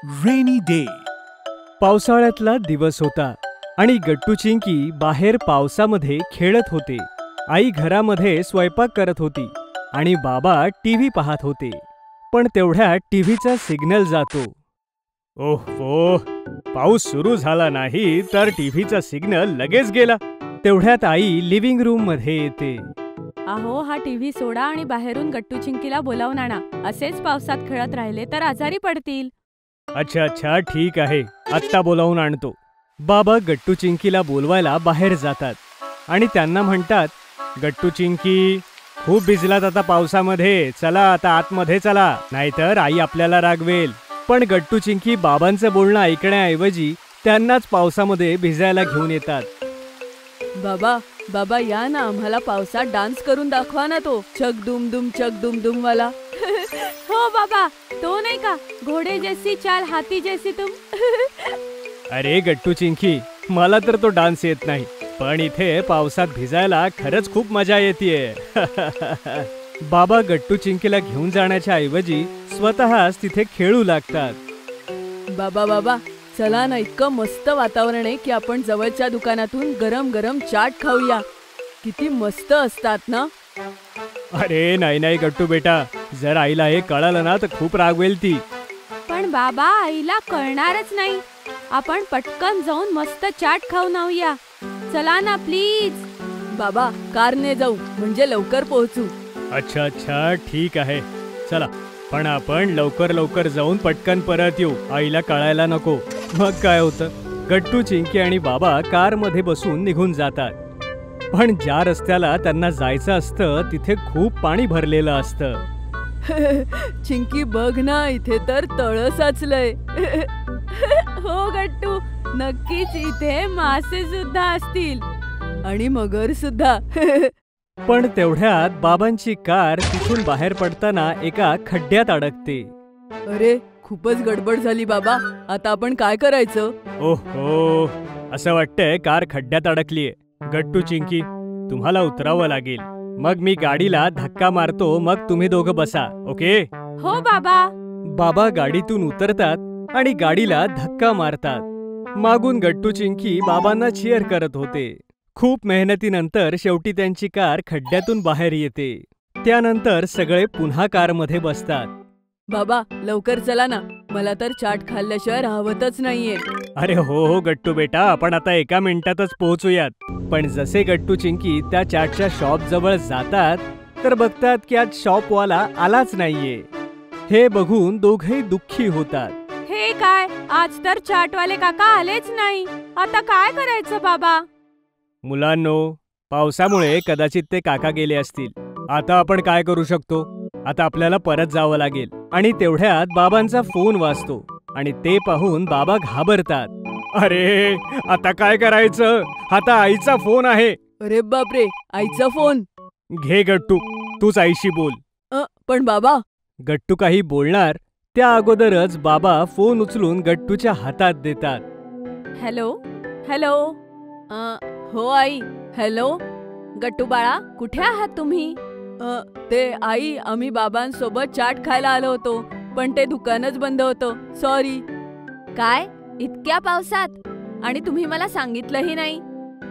Rainy day. पावसाळ्यातला दिवस होता आणि गट्टू चिंकी बाहेर पावसामध्ये खेळत होते. आई घरामध्ये स्वयंपाक करत होती आणि बाबा टीव्ही पाहत होते. पण तेवढ्यात टीव्हीचा सिग्नल जातो. ओहो, पाऊस सुरू झाला नाही तर टीव्हीचा सिग्नल लगेच गेला. तेवढ्यात आई लिव्हिंग रूम मध्ये येते. अहो, हा टीव्ही सोडा आणि बाहेरून गट्टू चिंकीला बोलावून आणा. असेच पावसात खेळत राहिले तर आजारी पडतील. अच्छा अच्छा, ठीक आहे, आत्ता बोलावून आणतो. बाबा गट्टू चिंकीला बोलवायला बाहेर जातात आणि त्यांना म्हणतात, गट्टू चिंकी, खूप भिजलात आता पावसामध्ये, चला आता आतमध्ये चला, नाहीतर आई आपल्याला रागवेल. पण गट्टू चिंकी बाबांचं बोलणं ऐकण्याऐवजी त्यांनाच पावसामध्ये भिजायला घेऊन येतात. बाबा बाबा, या ना, आम्हाला पावसात डान्स करून दाखवा ना, तो चक दुम दुम वाला. हो बाबा, तो नाही का, घोडे जैसी चाल हाथी जैसी तुम. अरे गट्टू चिंकी, मला तर तो डान्स येत नाही, पण इथे पावसात भिजायला खरंच खूप मजा येतेय. बाबा गट्टू चिंकीला घेऊन जाण्याच्या ऐवजी स्वतःच तिथे खेळू लागतात. बाबा बाबा, चला ना, इतकं मस्त वातावरण आहे की आपण जवळच्या दुकानातून गरम गरम चाट खाऊया. किती मस्त असतात ना. अरे नाही नाही गट्टू बेटा, जर आईला हे कळालं ना तर खूप रागवेल ती. पण बाबा, आईला कळणारच नाही. आपण पटकन जाऊन मस्त चाट खाऊन येऊया. चला ना प्लीज. बाबा, कारने जाऊ, म्हणजे लवकर पोहोचू. अच्छा अच्छा, ठीक आहे, चला. पण आपण लवकर जाऊन पटकन परत येऊ, आईला कळायला नको. मग काय होतं, गट्टू चिंकी आणि बाबा कार मध्ये बसून निघून जातात. पण ज्या रस्त्याला त्यांना जायचं असतं तिथे खूप पाणी भरलेलं असतं. चिंकी बघ ना, इथे तर तळ साचलंय. हो गट्टू, नक्कीच इथे मासे सुद्धा असतील आणि मगर सुद्धा. पण तेवढ्यात बाबांची कार तिथून बाहेर पडताना एका खड्ड्यात अडकते. अरे, खूपच गडबड झाली बाबा, आता आपण काय करायचं? ओहो, असं वाटतंय कार खड्ड्यात अडकलीये. गट्टू चिंकी, तुम्हाला उतरावं लागेल. मग मी गाडीला धक्का मारतो, मग तुम्ही दोघं बसा, ओके? हो बाबा. बाबा गाडीतून उतरतात आणि गाडीला धक्का मारतात. मागून गट्टू चिंकी बाबांना चीअर करत होते. खूप मेहनतीनंतर शेवटी त्यांची कार खड्ड्यातून बाहेर येते. त्यानंतर सगळे पुन्हा कारमध्ये बसतात. बाबा, लवकर चला ना, मला तर चाट खाल्ल्याशिवाय राहवतच नाहीये. अरे हो गट्टू बेटा, आपण आता एका मिनिटातच पोहोचूयात. पण जसे गट्टू चिंकी त्या चाटच्या शॉप जवळ जातात तर बघतात की आज शॉपवाला आलाच नाहीये. हे बघून दोघेही दुःखी होतात. हे काय, आज तर चाटवाले काका आलेच नाही. आता काय करायचं बाबा? मुलांनो, पावसामुळे कदाचित ते काका गेले असतील. आता आपण काय करू शकतो? आता आपल्याला परत जावं लागेल. आणि तेवढ्यात बाबांचा फोन वाजतो आणि ते पाहून बाबा घाबरतात. अरे, आता काय करायचं? आता आईचा फोन आहे. अरे बापरे, आईचा फोन. घे गट्टू, तूच आईशी बोल. पण बाबा. गट्टू काही बोलणार त्या अगोदरच बाबा फोन उचलून गट्टूच्या हातात देतात. Hello hello. हो आई, हॅलो. गट्टू बाळा, कुठे आहात तुम्ही? ते आई, आम्ही बाबांसोबत चाट खायला आलो होतो, पण ते दुकानच बंद होतं, सॉरी. काय, इतक्या पावसात? आणि तुम्ही मला सांगितलंही नाही?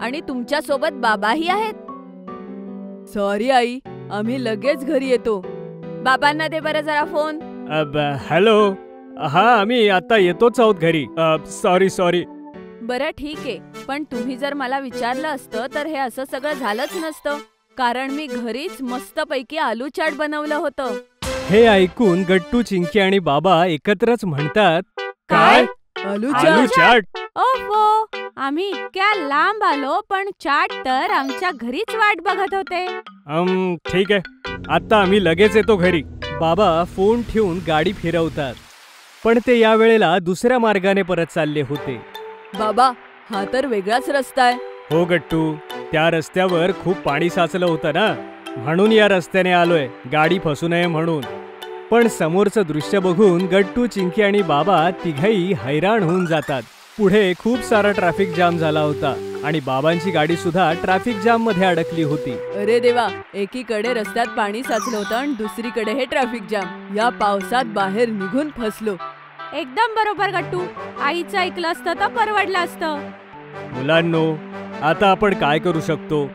आणि तुमच्या सोबत बाबाही आहेत? सॉरी आई, आम्ही लगेच घरी येतो. बाबांना दे बरं जरा फोन. हॅलो. हा, आम्ही आता येतोच आहोत घरी. सॉरी. बरं ठीक आहे, पण तुम्ही जर मला विचारलं असतं तर हे असं सगळं झालंच नसतं, कारण मी घरीच मस्तपैकी आलू चाट बनवलं होतं. हे ऐकून गट्टू चिंकी आणि बाबा एकत्रच म्हणतात, काय? आलू चाट? ओहो, आम्ही इतक्या लांब आलो पण चाट तर आमच्या घरीच वाट बघत होते. ठीक आहे, आता आम्ही लगेच येतो घरी. बाबा फोन ठेवून गाडी फिरवतात. पण ते या वेळेला दुसऱ्या मार्गाने परत चालले होते. बाबा, हा तर वेगळाच रस्ता आहे. हो गट्टू, त्या रस्त्यावर खूप पाणी साचलं होतं ना, म्हणून या रस्त्याने आलोय, गाडी फसू नये म्हणून. पण समोरचं दृश्य बघून गट्टू चिंकी आणि बाबा तिघही हैराण होऊन जातात. पुढे खूप सारा ट्रॅफिक जाम झाला होता आणि बाबांची गाडी सुद्धा ट्रॅफिक जाम मध्ये अडकली होती. अरे देवा, एकीकडे रस्त्यात पाणी साचलं होतं आणि दुसरीकडे हे ट्रॅफिक जाम. या पावसात बाहेर निघून फसलो. एकदम बरोबर गट्टू. आईचं ऐकलं असतं तर परवडलं असतं. मुलांनो, आता आपण काय करू शकतो?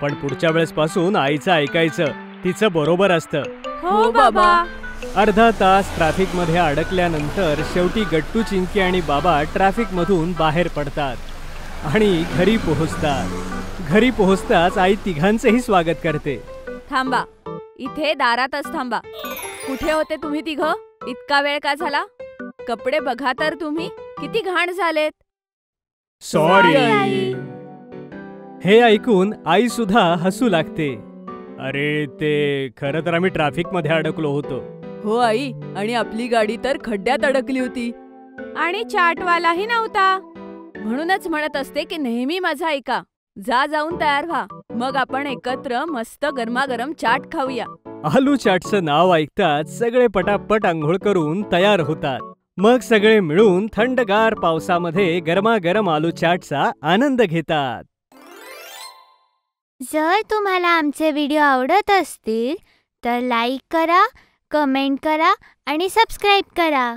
पण पुढच्या वेळेस पासून आईचं ऐकायचं. तिचं बरोबर असतं. हो बाबा. अर्धा तास ट्रॅफिक मध्ये अडकल्यानंतर शेवटी गट्टू, चिंकी आणि बाबा ट्रॅफिक मधून बाहेर पडतात आणि घरी पोहोचतात. घरी पोहोचताच आई तिघांचेही स्वागत करते. थांबा, इथे दारातच थांबा. कुठे होते तुम्ही तिघं? इतका वेळ का झाला? कपडे बघा तर तुम्ही, किती घाण झालेत. सॉरी. आई. हे ऐकून आई सुद्धा हसू लागते. अरे, ते खरं तर आम्ही ट्रॅफिक मध्ये अडकलो होतो. हो आई, आणि आपली गाडी तर खड्ड्यात अडकली होती. आणि चाटवालाही नव्हता. म्हणूनच म्हणत असते की नेहमी माझा ऐका. जा, जाऊन तयार व्हा. मग आपण एकत्र मस्त गरमागरम चाट खाऊया. आलू चाटचं नाव ऐकताच सगळे पटापट आंघोळ करून तयार होतात. मग सगळे मिळून थंडगार पावसामध्ये गरमागरम आलू चाटचा आनंद घेतात. जर तुम्हाला आमचे व्हिडिओ आवडत असतील तर लाईक करा, कमेंट करा आणि सबस्क्राईब करा.